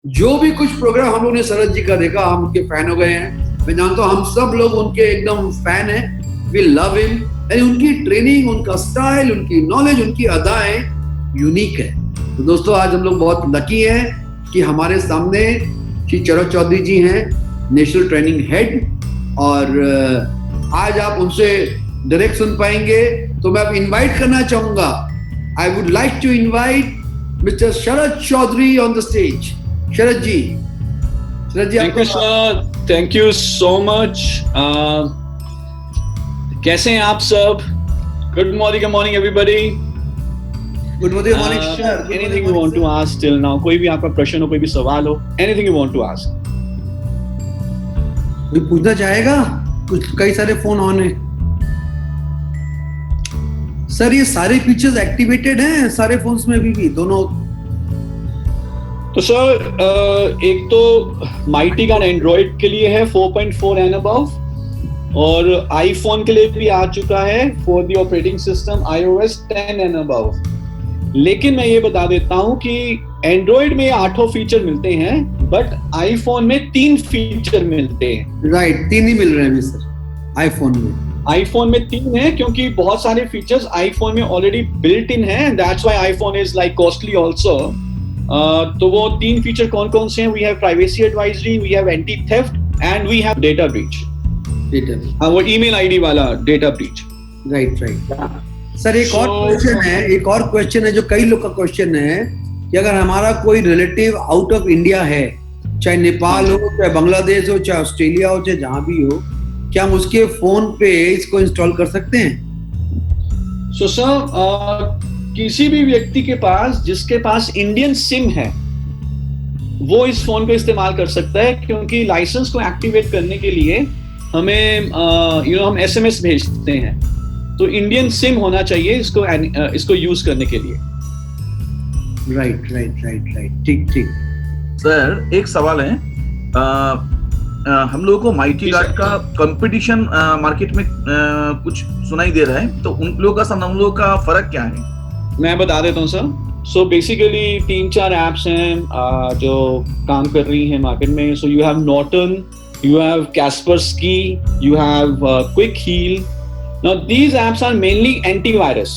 जो भी कुछ प्रोग्राम हम लोग ने शरद जी का देखा, हम उनके फैन हो गए हैं। मैं जानता हूँ हम सब लोग उनके एकदम फैन हैं। We love him. एंड उनकी ट्रेनिंग, उनका स्टाइल, उनकी नॉलेज, उनकी अदाएं यूनिक है। तो दोस्तों आज हम लोग बहुत लकी हैं कि हमारे सामने श्री शरद चौधरी जी हैं, नेशनल ट्रेनिंग हेड। और आज आप उनसे डायरेक्ट सुन पाएंगे। तो मैं अब इनवाइट करना चाहूंगा, I would like to invite mister Sharad Chaudhary on the stage. Sharad ji, thank you sir, thank you so much. कैसे हैं आप सब? Good morning everybody. Good morning sir. Anything you want to ask till now? कोई भी आपका प्रश्न हो, कोई भी सवाल हो, anything you want to ask? कोई पूछना चाहेगा? कुछ कई सारे फोन ऑन है सर। ये सारे फीचर्स एक्टिवेटेड हैं सारे फोन्स में भी दोनों? तो सर एक तो माइटी गार्ड एंड्रॉइड के लिए है 4.4 एंड अबव, और आईफोन के लिए भी आ चुका है for the operating system iOS 10 and above. लेकिन मैं ये बता देता हूं कि एंड्रॉइड में 8 फीचर मिलते हैं, बट आईफोन में 3 फीचर मिलते हैं। राइट, 3 ही मिल रहे हैं सर आईफोन में। आईफोन में 3 है क्योंकि बहुत सारे फीचर्स आईफोन में ऑलरेडी बिल्ट इन है। That's why iPhone is like costly also. तो वो 3 फीचर कौन कौन से हैं? We have privacy advisory, we have anti theft and we have data breach. वो ईमेल आईडी वाला डेटा ब्रीच। Right sir. एक और क्वेश्चन है जो कई लोग का क्वेश्चन है कि अगर हमारा कोई रिलेटिव आउट ऑफ इंडिया है, चाहे नेपाल हो, चाहे बांग्लादेश हो, चाहे ऑस्ट्रेलिया हो, चाहे जहां भी हो, क्या हम उसके फोन पे इसको इंस्टॉल कर सकते हैं? सो सर किसी भी व्यक्ति के पास जिसके पास इंडियन सिम है वो इस फोन को इस्तेमाल कर सकता है, क्योंकि लाइसेंस को एक्टिवेट करने के लिए हमें हम SMS भेजते हैं, तो इंडियन सिम होना चाहिए इसको यूज करने के लिए। राइट। ठीक सर एक सवाल है, हम लोगों को माइटी गार्ड का कंपटीशन मार्केट में कुछ सुनाई दे रहा है, तो उन लोगों का हम लोगों का फर्क क्या है? मैं बता देता हूँ सर। सो बेसिकली 3-4 एप्स हैं जो काम कर रही हैं मार्केट में। So you have Norton, you have Kaspersky, you have Quick Heal. Now these apps are mainly antivirus.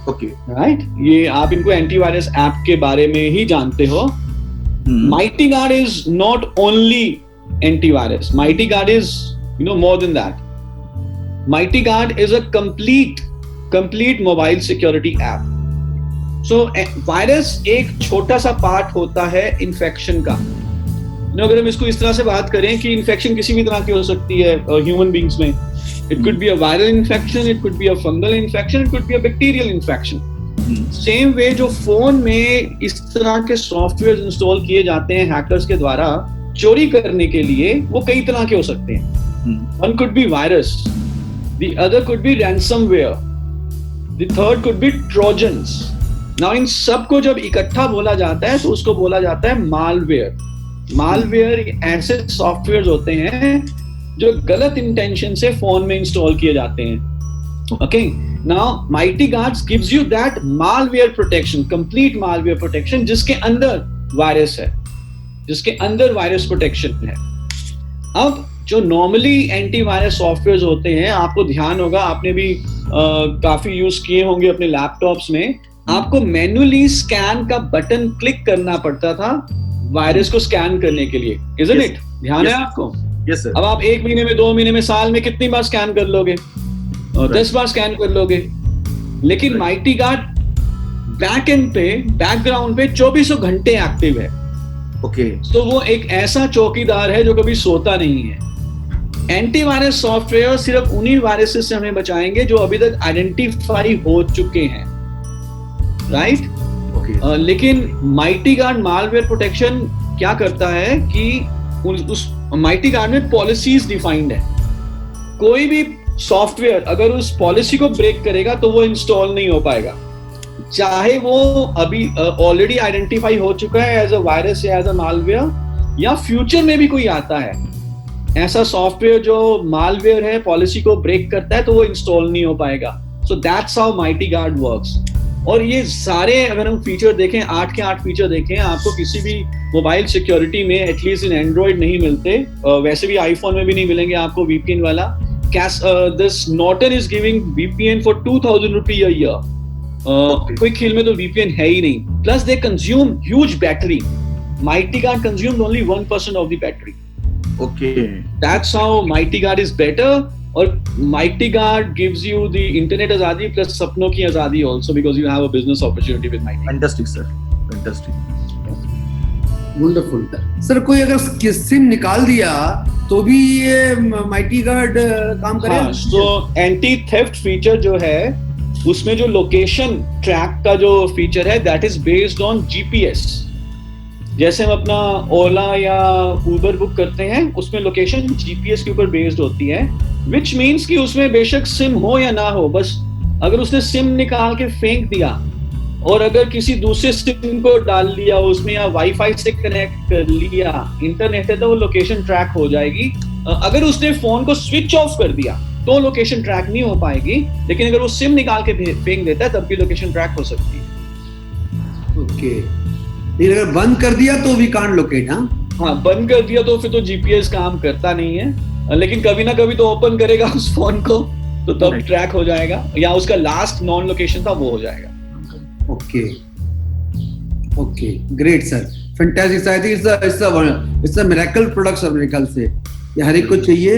Okay. Right? ये आप इनको एंटीवायरस ऐप के बारे में ही जानते हो। Mighty Guard is not only antivirus. Mighty Guard is more than that. Mighty Guard is a complete mobile security app. So virus एक छोटा सा पार्ट होता है इन्फेक्शन का। अगर हम इसको इस तरह से बात करें कि इन्फेक्शन किसी भी तरह की हो सकती है ह्यूमन बींग्स में। It could be a viral infection, it could be a fungal infection, it could be a bacterial infection. Same way जो फोन में इस तरह के सॉफ्टवेयर इंस्टॉल किए जाते हैं हैकर्स के द्वारा चोरी करने के लिए, वो कई तरह के हो सकते हैं। One could be virus, the other could be ransomware, the third could be trojans. Now in सबको जब इकट्ठा बोला जाता है तो उसको बोला जाता है मालवेयर। मालवेयर ऐसे सॉफ्टवेयर होते हैं जो गलत इंटेंशन से फोन में इंस्टॉल किए जाते हैं। Okay, now mighty guards gives you that malware protection, complete malware protection, जिसके अंदर वायरस है, जिसके अंदर वायरस प्रोटेक्शन है। अब जो नॉर्मली एंटीवायरस सॉफ्टवेयर होते हैं, आपको ध्यान होगा, आपने भी काफी यूज किए होंगे अपने लैपटॉप्स में, आपको मैन्युअली स्कैन का बटन क्लिक करना पड़ता था वायरस को स्कैन करने के लिए। Isn't it? ध्यान है आपको? Yes, sir. अब आप 1 महीने में, 2 महीने में, साल में कितनी बार स्कैन कर लोगे? 10 बार स्कैन कर लोगे। लेकिन माइटी गार्ड बैक एंड पे, बैकग्राउंड पे 24 घंटे एक्टिव है। ओके, तो वो एक ऐसा चौकीदार है जो कभी सोता नहीं है। एंटीवायरस सॉफ्टवेयर सिर्फ उन्हीं वायरसेस से हमें बचाएंगे जो अभी तक आइडेंटिफाई हो चुके हैं, राइट? लेकिन माइटी गार्ड मालवेयर प्रोटेक्शन क्या करता है कि उस माइटी गार्ड में पॉलिसीज डिफाइंड है। कोई भी सॉफ्टवेयर अगर उस पॉलिसी को ब्रेक करेगा तो वो इंस्टॉल नहीं हो पाएगा, चाहे वो अभी ऑलरेडी आइडेंटिफाई हो चुका है एज अ वायरस या एज अ मालवेयर, या फ्यूचर में भी कोई आता है ऐसा सॉफ्टवेयर जो मालवेयर है, पॉलिसी को ब्रेक करता है, तो वो इंस्टॉल नहीं हो पाएगा। So that's how mighty guard works. और ये सारे अगर हम फीचर देखें 8 के 8 फीचर देखें आपको किसी भी मोबाइल सिक्योरिटी में एटलीस्ट इन एंड्रॉइड नहीं मिलते, वैसे भी आईफोन में भी नहीं मिलेंगे आपको VPN वाला। This Norton is giving VPN for 2000 रुपये a year। क्विक हिल में तो VPN है ही नहीं, plus they consume huge battery. Mighty Guard consumed only 1% of the battery। Okay, that's how Mighty Guard is better। और Mighty Guard gives you the internet आजादी plus सपनों की आजादी also because you have a business opportunity with Mighty Guard। fantastic sir, fantastic। Wonderful sir. कोई अगर SIM निकाल दिया तो भी ये माइटी गार्ड काम करेगा? हाँ, तो एंटी थेफ्ट फीचर जो है उसमें जो लोकेशन ट्रैक का जो फीचर है that is based on GPS। जैसे हम अपना ओला या उबर बुक करते हैं उसमें लोकेशन GPS के ऊपर बेस्ड होती है, विच मीन्स कि उसमें बेशक सिम हो या ना हो, बस अगर उसने सिम निकाल के फेंक दिया और अगर किसी दूसरे सिम को डाल लिया उसमें या वाईफाई से कनेक्ट कर लिया, इंटरनेट है तो वो लोकेशन ट्रैक हो जाएगी। अगर उसने फोन को स्विच ऑफ कर दिया तो लोकेशन ट्रैक नहीं हो पाएगी, लेकिन अगर वो सिम निकाल के फेंक देता है तब भी लोकेशन ट्रैक हो सकती है। ओके, लेकिन अगर बंद कर दिया तो वी कांट लोकेट। हाँ, बंद कर दिया तो फिर तो GPS काम करता नहीं है, लेकिन कभी ना कभी तो ओपन करेगा उस फोन को तो तब ट्रैक हो जाएगा, या उसका लास्ट नॉन लोकेशन था वो हो जाएगा। Okay okay, great sir, fantastic. I think it's a miracle product sir, मेरे ख्याल से ये हर एक को चाहिए।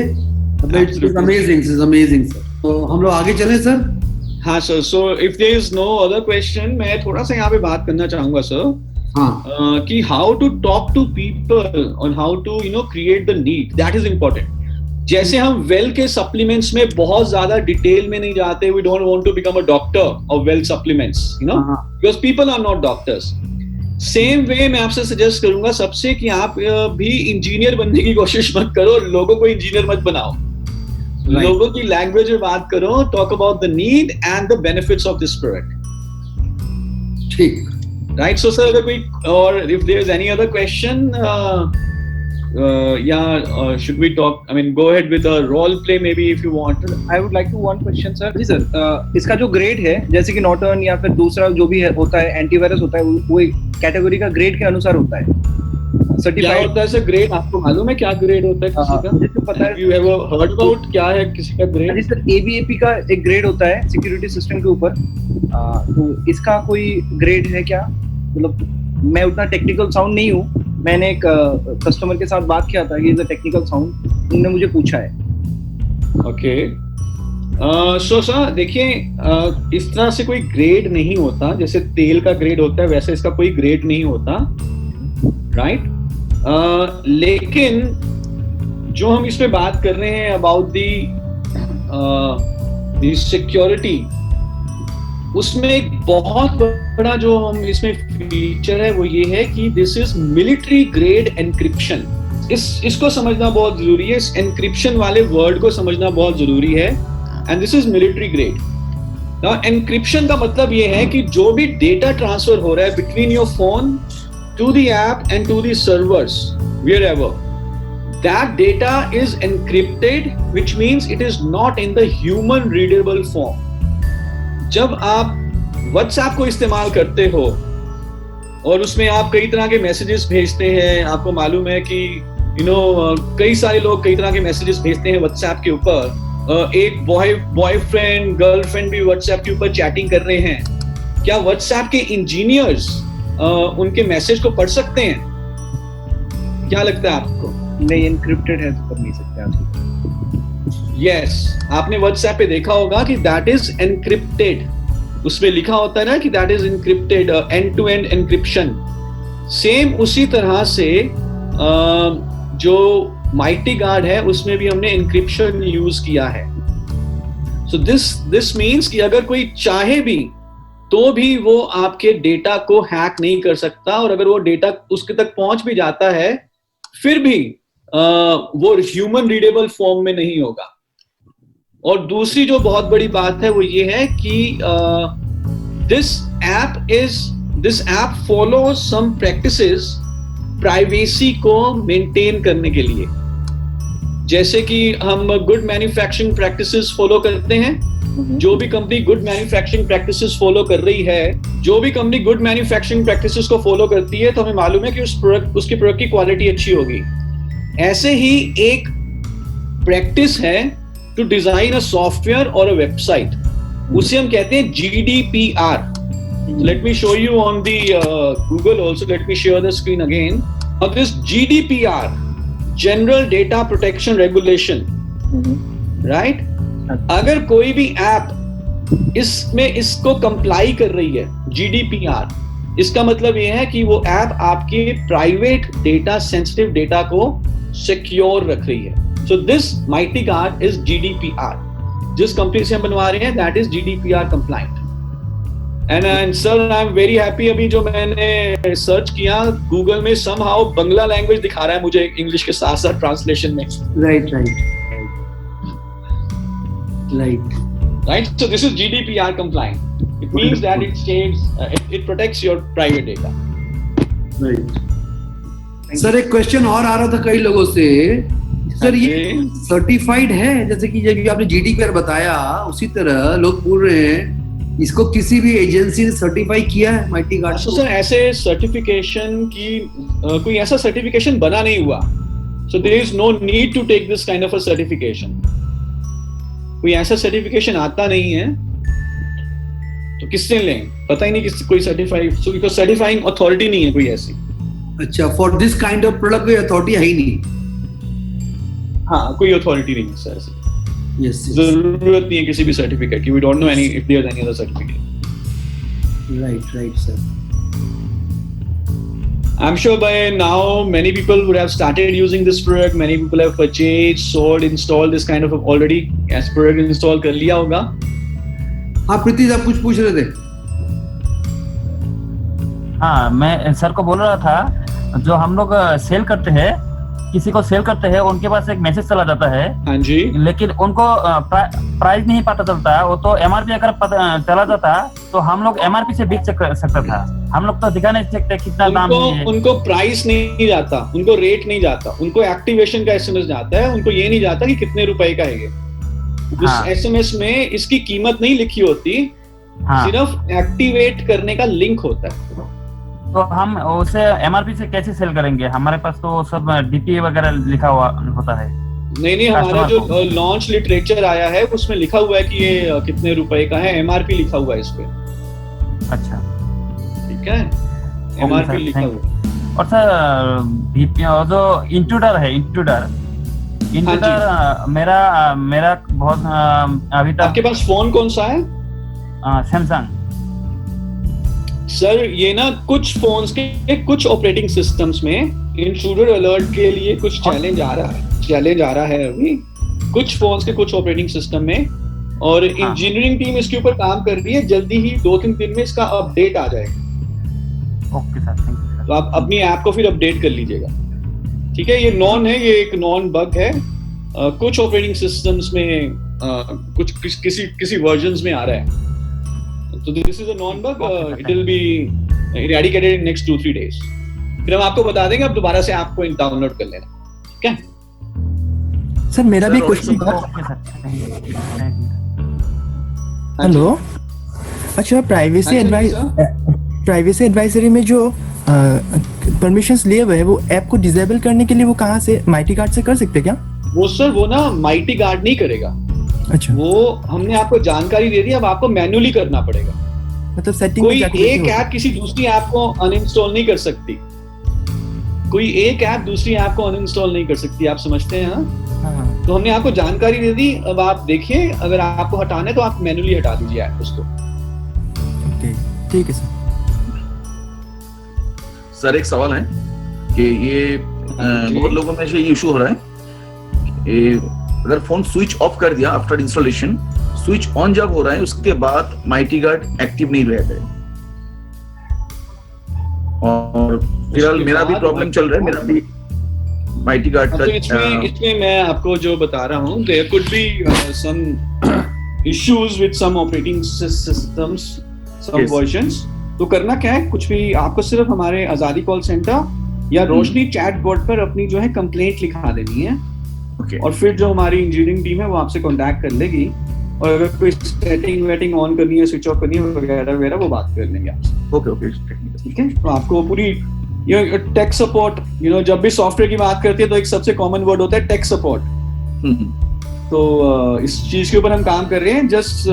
It's amazing sir. तो हम लोग आगे चलें सर? हाँ sir, so if there is no other question, मैं थोड़ा सा यहाँ पे बात करना चाहूंगा सर। हाँ, कि how to talk to people और how to create the need, that is important. जैसे हम वेल के सप्लीमेंट्स में बहुत ज्यादा डिटेल में नहीं जाते, we don't want to become a doctor of well supplements, because people are not doctors. Same way मैं आपसे सजेस्ट करूंगा सबसे कि आप भी इंजीनियर बनने की कोशिश मत करो, लोगों को इंजीनियर मत बनाओ। लोगों की लैंग्वेज में बात करो, talk about the need and the benefits of this product. ठीक, राइट। सो सर, अगर कोई और if there is any other question, should we talk? I mean, go ahead with a role play maybe if you want. I would like to one question sir। जी sir, इसका जो grade है जैसे कि Norton या फिर दूसरा जो भी है होता है एंटीवायरस होता है, वो कैटेगरी का ग्रेड के अनुसार होता है सर्टिफाइड होता है सर। ग्रेड आपको मालूम है क्या ग्रेड होता है किसी का? मुझे पता है। You ever heard about क्या है किसी का ग्रेड? जी सर, ABAP का एक ग्रेड होता है सिक्योरिटी सिस्टम के ऊपर, तो इसका कोई ग्रेड है क्या? मतलब मैं उतना टेक्निकल साउंड नहीं हूँ, मैंने एक कस्टमर के साथ बात किया था कि इज अ टेक्निकल साउंड, उन्होंने मुझे पूछा है। ओके, सो सर देखिए, इस तरह से कोई ग्रेड नहीं होता, जैसे तेल का ग्रेड होता है वैसे इसका कोई ग्रेड नहीं होता, राइट? लेकिन जो हम इसमें बात कर रहे हैं अबाउट दी सिक्योरिटी, उसमें एक बहुत बड़ा जो हम इसमें फीचर है वो ये है कि this is military grade encryption. इसको समझना बहुत जरूरी है, इस एनक्रिप्शन वाले वर्ड को समझना बहुत जरूरी है, and this is military grade. Now encryption का मतलब ये है कि जो भी डेटा ट्रांसफर हो रहा है between your phone to the app and to the servers wherever, that data is encrypted, which means it is not in the human readable form। जब आप WhatsApp को इस्तेमाल करते हो और उसमें आप कई तरह के मैसेजेस भेजते हैं, आपको मालूम है कि कई सारे लोग कई तरह के मैसेजेस भेजते हैं WhatsApp के ऊपर। एक बॉयफ्रेंड गर्लफ्रेंड भी WhatsApp के ऊपर चैटिंग कर रहे हैं, क्या WhatsApp के इंजीनियर्स उनके मैसेज को पढ़ सकते हैं? क्या लगता है आपको? नहीं, एनक्रिप्टेड है तो कर नहीं सकते आप। Yes, आपने WhatsApp पे देखा होगा कि that is encrypted, उसमें लिखा होता है ना कि that is encrypted, end-to-end encryption। Same उसी तरह से जो Mighty Guard है उसमें भी हमने encryption यूज किया है। So this means कि अगर कोई चाहे भी तो भी वो आपके डेटा को हैक नहीं कर सकता, और अगर वो डेटा उसके तक पहुंच भी जाता है फिर भी वो ह्यूमन रीडेबल फॉर्म में नहीं होगा। और दूसरी जो बहुत बड़ी बात है वो ये है कि this app follow some practices privacy को मेंटेन करने के लिए। जैसे कि हम गुड मैन्युफैक्चरिंग प्रैक्टिसेस फॉलो करते हैं, जो भी company good manufacturing practices follow कर रही है, जो भी कंपनी गुड मैन्युफैक्चरिंग प्रैक्टिसेस को फॉलो करती है, तो हमें मालूम है कि उसके प्रोडक्ट की क्वालिटी अच्छी होगी। ऐसे ही एक प्रैक्टिस है टू डिजाइन अ सॉफ्टवेयर और अ वेबसाइट, उसे हम कहते हैं GDPR। Let me show you on the Google also. Let me share the screen again. Now this GDPR, General Data Protection Regulation, right? अगर कोई भी ऐप इसको कंप्लाई कर रही है GDPR, इसका मतलब ये है कि वो ऐप आपके प्राइवेट डेटा, सेंसिटिव डेटा को सिक्योर रख रही है। So this mighty card is GDPR। जिस कंपनी से हम बनवा रहे हैं that is GDPR compliant। And sir I am very happy, अभी जो मैंने सर्च किया गूगल में, समहाउ बंगला लैंग्वेज दिखा रहा है मुझे इंग्लिश के साथ साथ ट्रांसलेशन में। Right. So this is GDPR compliant. It means that it saves, it protects your private data. Right. Sir एक क्वेश्चन और आ रहा था कई लोगों से, सर ये सर्टिफाइड है? जैसे कि जब आपने GDPR बताया उसी तरह लोग बोल रहे हैं इसको किसी भी एजेंसी ने सर्टिफाई किया है माइटी कार्ड को? सर ऐसे सर्टिफिकेशन की कोई ऐसा सर्टिफिकेशन बना नहीं हुआ। So there is no need to take this kind of a certification. कोई ऐसा सर्टिफिकेशन आता नहीं है तो किससे लें? पता ही नहीं किसी कोई सर्टिफाइंग अथॉरिटी नहीं है कोई ऐसी। अच्छा, for this kind of product कोई अथॉरिटी है ही नहीं? हाँ, कोई अथॉरिटी नहीं है सर ऐसी। Yes, जरूरत नहीं है किसी भी सर्टिफिकेट की। We don't know any if there is any other certificate. Right, sir. I'm sure by now many people would have started using this product. Many people have purchased, sold, installed this kind of already as product install कर लिया होगा। हाँ प्रीति, आप कुछ पूछ रहे थे? हाँ, मैं सर को बोल रहा था, जो हम लोग सेल करते हैं, किसी को सेल करते हैं, उनके पास एक मैसेज चला जाता है। हाँ जी। लेकिन उनको प्राइस नहीं पता चलता है। वो तो MRP अगर चला जाता तो हम लोग MRP से बिक सकता था। हम लोग तो दिखा नहीं सकते कितना दाम है। उनको प्राइस नहीं जाता, उनको रेट नहीं जाता, उनको एक्टिवेशन का SMS जाता है। उनको ये नहीं जाता कि कितने रुपए का है ये। हाँ। इस SMS में इसकी कीमत नहीं लिखी होती। हाँ। सिर्फ एक्टिवेट करने का लिंक होता है। तो हम उसे MRP से कैसे सेल करेंगे? हमारे पास तो सब DPA वगैरह लिखा हुआ होता है। नहीं, हमारा जो लॉन्च लिटरेचर आया है उसमें लिखा हुआ है कि ये कितने रुपए का है। MRP लिखा हुआ है इस पे। अच्छा, ठीक है, MRP लिखा हुआ है। और सर जो इंट्रूडर है, इंट्रूडर मेरा बहुत अभी तक। आपके पास फोन कौन सा है? सैमसंग। सर ये ना कुछ फोन्स के कुछ ऑपरेटिंग सिस्टम्स में इंट्रूडर अलर्ट के लिए कुछ चैलेंज आ रहा है अभी कुछ फोन्स के कुछ ऑपरेटिंग सिस्टम में, और इंजीनियरिंग टीम इसके ऊपर काम कर रही है। जल्दी ही 2-3 दिन में इसका अपडेट आ जाएगा। Okay sir, thank you. तो आप अपनी ऐप को फिर अपडेट कर लीजिएगा। ठीक है, ये नॉन है, ये एक नॉन बग है। कुछ ऑपरेटिंग सिस्टम्स में कुछ किसी वर्जन्स में आ रहा है। So this is a non-bug. It will be eradicated in next 2-3 days. फिर हम आपको बता देंगे, आप दोबारा से आपको डाउनलोड कर लेना। ठीक है सर? मेरा भी क्वेश्चन था। हेलो, अच्छा, प्राइवेसी एडवाइजरी में जो परमिशंस लिए हुए हैं वो ऐप को डिसेबल करने के लिए वो कहाँ से, माइटी कार्ड से कर सकते हैं क्या? वो सर वो ना माइटी कार्ड नहीं करेगा। अच्छा, वो हमने आपको जानकारी दे दी, अब आपको मैन्युअली करना पड़ेगा। मतलब सेटिंग कोई एक ऐप किसी दूसरी ऐप को अनइंस्टॉल नहीं कर सकती। कोई एक ऐप दूसरी ऐप को अनइंस्टॉल नहीं कर सकती, आप समझते हैं? हाँ। तो हमने आपको जानकारी दे दी, अब आप देखिए, अगर आपको हटाना है तो आप मैन्युअली हटा दीजिए ऐप उसको। ओके, ठीक है सर। सर एक सवाल है कि ये बहुत लोगों में ये इशू हो रहा है, अगर फोन स्विच ऑफ कर दिया आफ्टर इंस्टॉलेशन, स्विच ऑन जब हो रहा है उसके बाद माइटी गार्ड एक्टिव नहीं रहता है। और फिलहाल मेरा भी प्रॉब्लम चल रहा है, मेरा भी माइटी गार्ड का। इसमें मैं आपको जो बता रहा हूँ, there could be some issues with some operating systems, some versions. तो करना क्या है, कुछ भी आपको सिर्फ हमारे आजादी कॉल सेंटर या रोशनी चैट बोर्ड पर अपनी जो है कंप्लेंट लिखा देनी है। और फिर जो हमारी इंजीनियरिंग टीम है वो आपसे कांटेक्ट कर लेगी और अगर कोई सेटिंग वेटिंग ऑन करनी है, स्विच ऑफ करनी है वगैरह वगैरह, वो बात कर लेंगे आपसे। ओके ओके ठीक है, तो आपको पूरी टेक सपोर्ट, जब भी सॉफ्टवेयर की बात करते हैं तो एक सबसे कॉमन वर्ड होता है टेक सपोर्ट। तो इस चीज के ऊपर हम काम कर रहे हैं। जस्ट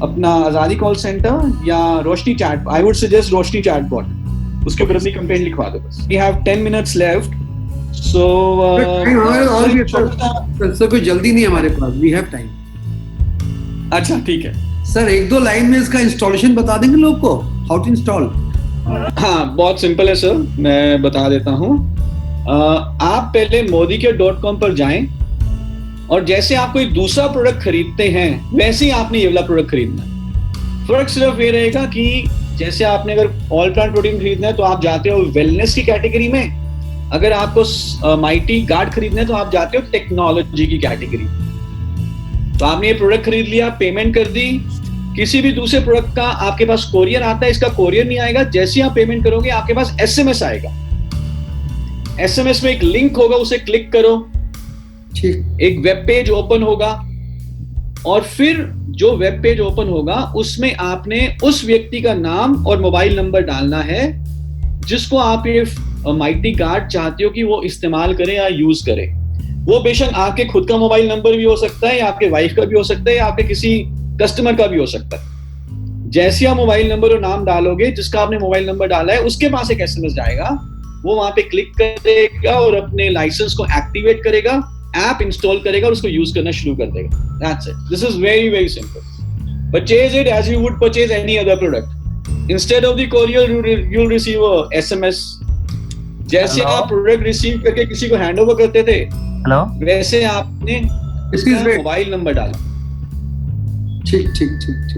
अपना आजादी कॉल सेंटर या Roshni chat, I would suggest Roshni chat bot, उसके ऊपर अपनी कंप्लेंट लिखवा दो बस। We have 10 minutes left, so sir कोई जल्दी नहीं है हमारे पास, वी हैव टाइम। अच्छा ठीक है सर, एक दो लाइन में इसका इंस्टॉलेशन बता देंगे लोग को, हाउ टू इंस्टॉल। हाँ, बहुत सिंपल है सर, मैं बता देता हूँ। आप पहले modike.com पर जाएं और जैसे आप कोई दूसरा प्रोडक्ट खरीदते हैं वैसे ही आपने ये वाला प्रोडक्ट खरीदना है। फर्क सिर्फ ये रहेगा कि जैसे आपने अगर ऑल प्लांट प्रोटीन खरीदना है तो आप जाते हो वेलनेस की कैटेगरी में, अगर आपको माइटी गार्ड खरीदना है तो आप जाते हो टेक्नोलॉजी की कैटेगरी। तो आपने ये प्रोडक्ट खरीद लिया, पेमेंट कर दी, किसी भी दूसरे प्रोडक्ट का आपके पास कोरियर आता है, इसका कोरियर नहीं आएगा। जैसे ही आप पेमेंट करोगे आपके पास एसएमएस आएगा, एसएमएस में एक लिंक होगा, उसे क्लिक करो, एक वेब पेज ओपन होगा और फिर जो वेब पेज ओपन होगा उसमें आपने उस व्यक्ति का नाम और मोबाइल नंबर डालना है जिसको आप ये माइटी गार्ड चाहते हो कि वो इस्तेमाल करे या यूज करे। वो बेशक आपके खुद का मोबाइल नंबर भी हो सकता है, या आपके वाइफ का भी हो सकता है, या आपके किसी कस्टमर का भी हो सकता है। जैसे आप मोबाइल नंबर और नाम डालोगे, जिसका आपने मोबाइल नंबर डाला है उसके पास एक एसएमएस जाएगा, वो वहां पे क्लिक करेगा और अपने लाइसेंस को एक्टिवेट करेगा, ऐप इंस्टॉल करेगा और उसको यूज करना शुरू कर देगा। That's it. This is very very simple. Purchase it as you would purchase any other product. Instead of the courier, you'll receive a SMS. जैसे Hello? आप प्रोडक्ट रिसीव करके किसी को हैंड ओवर करते थे, हेलो, वैसे आपने Excuse me. मोबाइल नंबर डाला। ठीक ठीक ठीक ठीक।